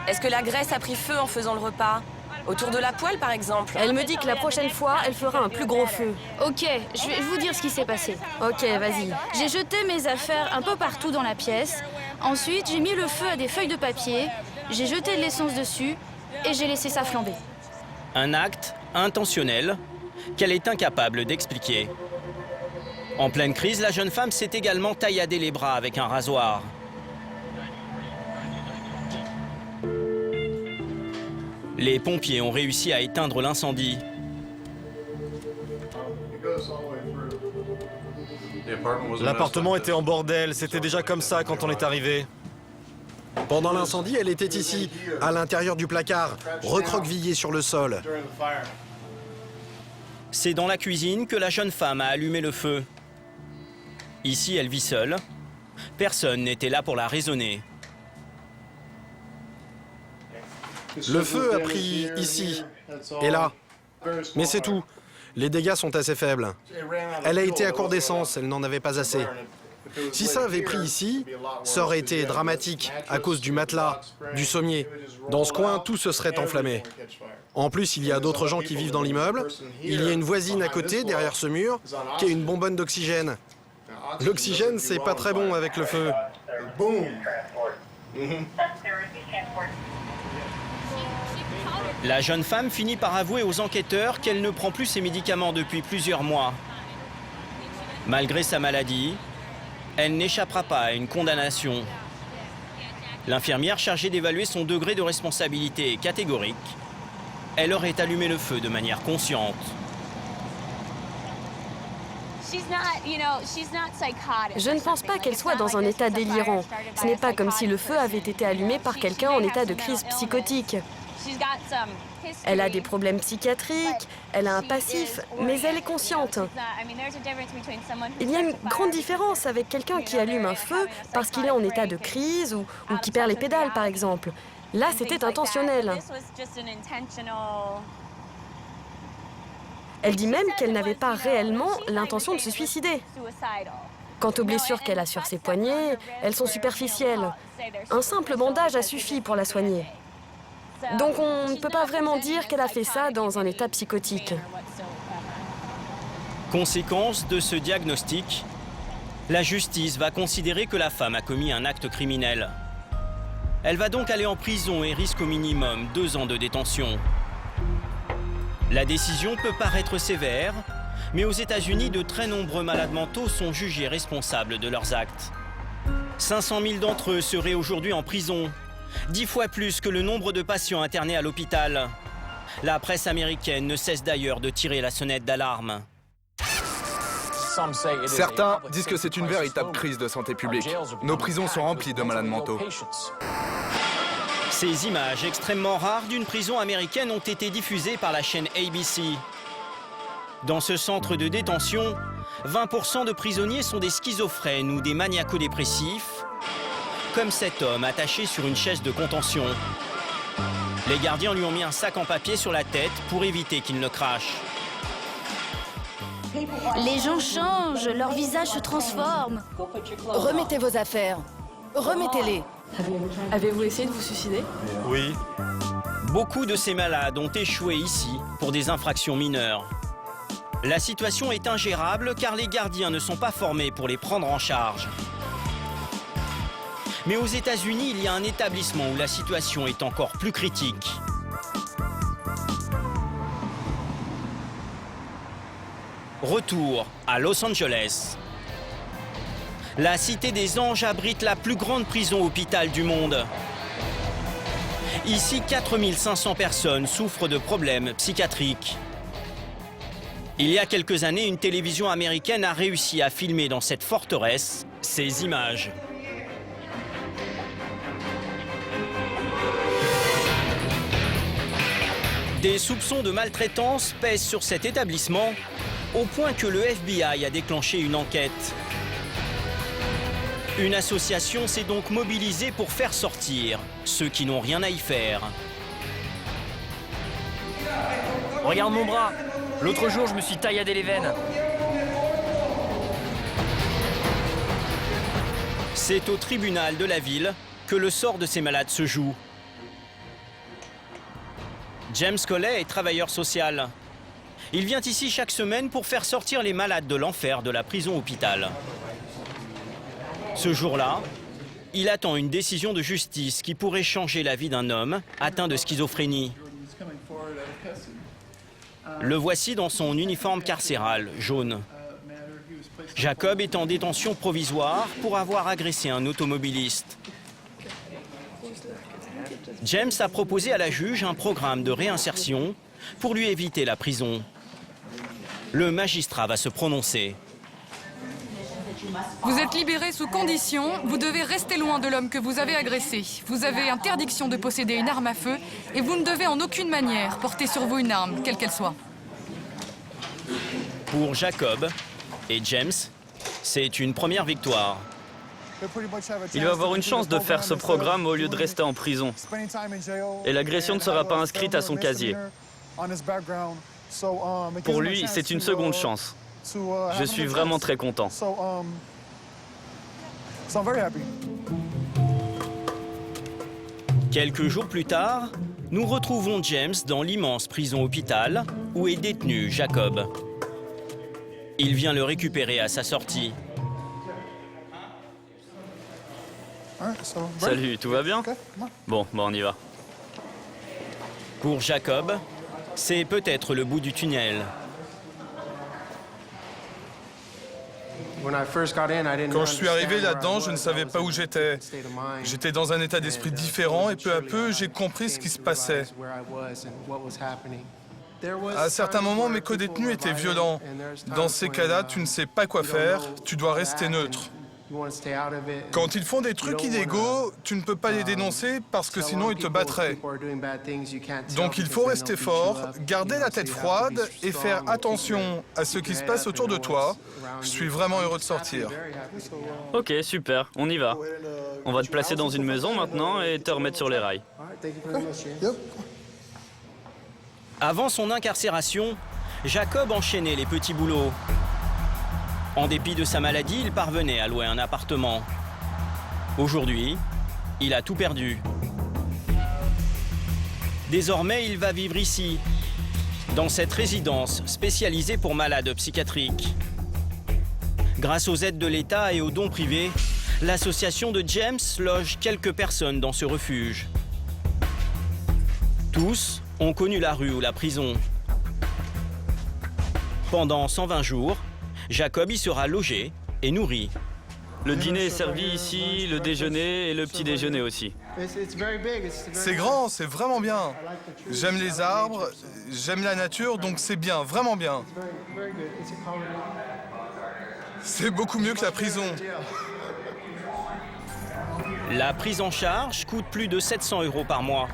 Est-ce que la graisse a pris feu en faisant le repas? Autour de la poêle, par exemple? Elle me dit que la prochaine fois, elle fera un plus gros feu. Ok, je vais vous dire ce qui s'est passé. Ok, vas-y. J'ai jeté mes affaires un peu partout dans la pièce. Ensuite, j'ai mis le feu à des feuilles de papier. J'ai jeté de l'essence dessus et j'ai laissé ça flamber. Un acte intentionnel qu'elle est incapable d'expliquer. En pleine crise, la jeune femme s'est également tailladé les bras avec un rasoir. Les pompiers ont réussi à éteindre l'incendie. L'appartement était en bordel, c'était déjà comme ça quand on est arrivé. Pendant l'incendie, elle était ici, à l'intérieur du placard, recroquevillée sur le sol. C'est dans la cuisine que la jeune femme a allumé le feu. Ici, elle vit seule. Personne n'était là pour la raisonner. Le feu a pris ici et là. Mais c'est tout. Les dégâts sont assez faibles. Elle a été à court d'essence, elle n'en avait pas assez. Si ça avait pris ici, ça aurait été dramatique à cause du matelas, du sommier. Dans ce coin, tout se serait enflammé. En plus, il y a d'autres gens qui vivent dans l'immeuble. Il y a une voisine à côté, derrière ce mur, qui a une bonbonne d'oxygène. L'oxygène, c'est pas très bon avec le feu. La jeune femme finit par avouer aux enquêteurs qu'elle ne prend plus ses médicaments depuis plusieurs mois. Malgré sa maladie, elle n'échappera pas à une condamnation. L'infirmière chargée d'évaluer son degré de responsabilité est catégorique. Elle aurait allumé le feu de manière consciente. Je ne pense pas qu'elle soit dans un état délirant. Ce n'est pas comme si le feu avait été allumé par quelqu'un en état de crise psychotique. Elle a des problèmes psychiatriques, elle a un passif, mais elle est consciente. Il y a une grande différence avec quelqu'un qui allume un feu parce qu'il est en état de crise ou qui perd les pédales, par exemple. Là, c'était intentionnel. Elle dit même qu'elle n'avait pas réellement l'intention de se suicider. Quant aux blessures qu'elle a sur ses poignets, elles sont superficielles. Un simple bandage a suffi pour la soigner. Donc on ne peut pas vraiment dire qu'elle a fait ça dans un état psychotique. Conséquence de ce diagnostic, la justice va considérer que la femme a commis un acte criminel. Elle va donc aller en prison et risque au minimum 2 ans de détention. La décision peut paraître sévère, mais aux États-Unis, de très nombreux malades mentaux sont jugés responsables de leurs actes. 500 000 d'entre eux seraient aujourd'hui en prison, 10 fois plus que le nombre de patients internés à l'hôpital. La presse américaine ne cesse d'ailleurs de tirer la sonnette d'alarme. Certains disent que c'est une véritable crise de santé publique. Nos prisons sont remplies de malades mentaux. Ces images extrêmement rares d'une prison américaine ont été diffusées par la chaîne ABC. Dans ce centre de détention, 20% de prisonniers sont des schizophrènes ou des maniaco-dépressifs, comme cet homme attaché sur une chaise de contention. Les gardiens lui ont mis un sac en papier sur la tête pour éviter qu'il ne crache. Les gens changent, leur visage se transforme. Remettez vos affaires. Remettez-les. Avez-vous essayé de vous suicider? Oui. Beaucoup de ces malades ont échoué ici pour des infractions mineures. La situation est ingérable car les gardiens ne sont pas formés pour les prendre en charge. Mais aux États-Unis, il y a un établissement où la situation est encore plus critique. Retour à Los Angeles. La Cité des Anges abrite la plus grande prison-hôpital du monde. Ici, 4500 personnes souffrent de problèmes psychiatriques. Il y a quelques années, une télévision américaine a réussi à filmer dans cette forteresse ces images. Des soupçons de maltraitance pèsent sur cet établissement, au point que le FBI a déclenché une enquête. Une association s'est donc mobilisée pour faire sortir ceux qui n'ont rien à y faire. Regarde mon bras. L'autre jour, je me suis tailladé les veines. C'est au tribunal de la ville que le sort de ces malades se joue. James Collet est travailleur social. Il vient ici chaque semaine pour faire sortir les malades de l'enfer de la prison-hôpital. Ce jour-là, il attend une décision de justice qui pourrait changer la vie d'un homme atteint de schizophrénie. Le voici dans son uniforme carcéral jaune. Jacob est en détention provisoire pour avoir agressé un automobiliste. James a proposé à la juge un programme de réinsertion pour lui éviter la prison. Le magistrat va se prononcer. Vous êtes libéré sous condition. Vous devez rester loin de l'homme que vous avez agressé. Vous avez interdiction de posséder une arme à feu et vous ne devez en aucune manière porter sur vous une arme, quelle qu'elle soit. Pour Jacob et James, c'est une première victoire. Il va avoir une chance de faire ce programme au lieu de rester en prison. Et l'agression ne sera pas inscrite à son casier. Pour lui, c'est une seconde chance. Je suis vraiment très content. Quelques jours plus tard, nous retrouvons James dans l'immense prison-hôpital où est détenu Jacob. Il vient le récupérer à sa sortie. Salut, tout va bien? Bon, on y va. Pour Jacob, c'est peut-être le bout du tunnel. Quand je suis arrivé là-dedans, je ne savais pas où j'étais. J'étais dans un état d'esprit différent et peu à peu, j'ai compris ce qui se passait. À certains moments, mes codétenus étaient violents. Dans ces cas-là, tu ne sais pas quoi faire, tu dois rester neutre. Quand ils font des trucs illégaux, tu ne peux pas les dénoncer parce que sinon ils te battraient. Donc il faut rester fort, garder la tête froide et faire attention à ce qui se passe autour de toi. Je suis vraiment heureux de sortir. Ok, super, on y va. On va te placer dans une maison maintenant et te remettre sur les rails. Avant son incarcération, Jacob enchaînait les petits boulots. En dépit de sa maladie, il parvenait à louer un appartement. Aujourd'hui, il a tout perdu. Désormais, il va vivre ici, dans cette résidence spécialisée pour malades psychiatriques. Grâce aux aides de l'État et aux dons privés, l'association de James loge quelques personnes dans ce refuge. Tous ont connu la rue ou la prison. Pendant 120 jours, Jacob y sera logé et nourri. Le dîner est servi ici, le déjeuner et le petit déjeuner aussi. C'est grand, c'est vraiment bien. J'aime les arbres, j'aime la nature, donc c'est bien, vraiment bien. C'est beaucoup mieux que la prison. La prise en charge coûte plus de 700 € par mois.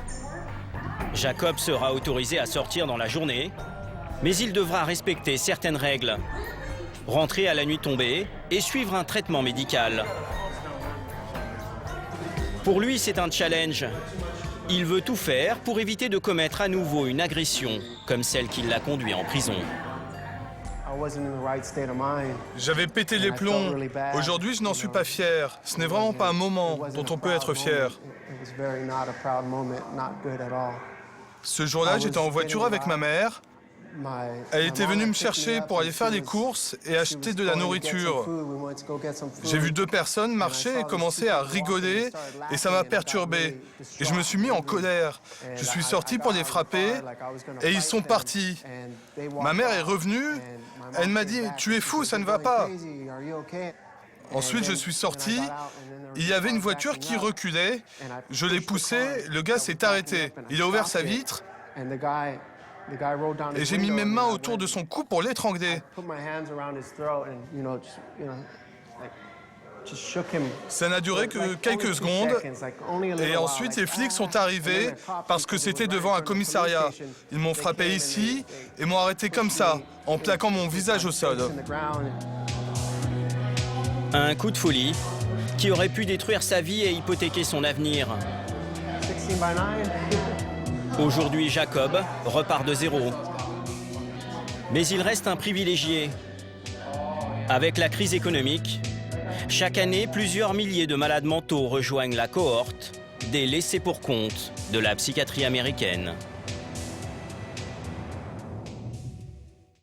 Jacob sera autorisé à sortir dans la journée, mais il devra respecter certaines règles. Rentrer à la nuit tombée et suivre un traitement médical. Pour lui, c'est un challenge. Il veut tout faire pour éviter de commettre à nouveau une agression comme celle qui l'a conduit en prison. J'avais pété les plombs. Aujourd'hui, je n'en suis pas fier. Ce n'est vraiment pas un moment dont on peut être fier. Ce jour-là, j'étais en voiture avec ma mère. Elle était venue me chercher pour aller faire des courses et acheter de la nourriture. J'ai vu deux personnes marcher et commencer à rigoler et ça m'a perturbé. Et je me suis mis en colère. Je suis sorti pour les frapper et ils sont partis. Ma mère est revenue. Elle m'a dit « Tu es fou, ça ne va pas ». Ensuite, je suis sorti. Il y avait une voiture qui reculait. Je l'ai poussé. Le gars s'est arrêté. Il a ouvert sa vitre. Et j'ai mis mes mains autour de son cou pour l'étrangler. Ça n'a duré que quelques secondes. Et ensuite, les flics sont arrivés parce que c'était devant un commissariat. Ils m'ont frappé ici et m'ont arrêté comme ça, en plaquant mon visage au sol. Un coup de folie qui aurait pu détruire sa vie et hypothéquer son avenir. Aujourd'hui, Jacob repart de zéro. Mais il reste un privilégié. Avec la crise économique, chaque année, plusieurs milliers de malades mentaux rejoignent la cohorte des laissés pour compte de la psychiatrie américaine.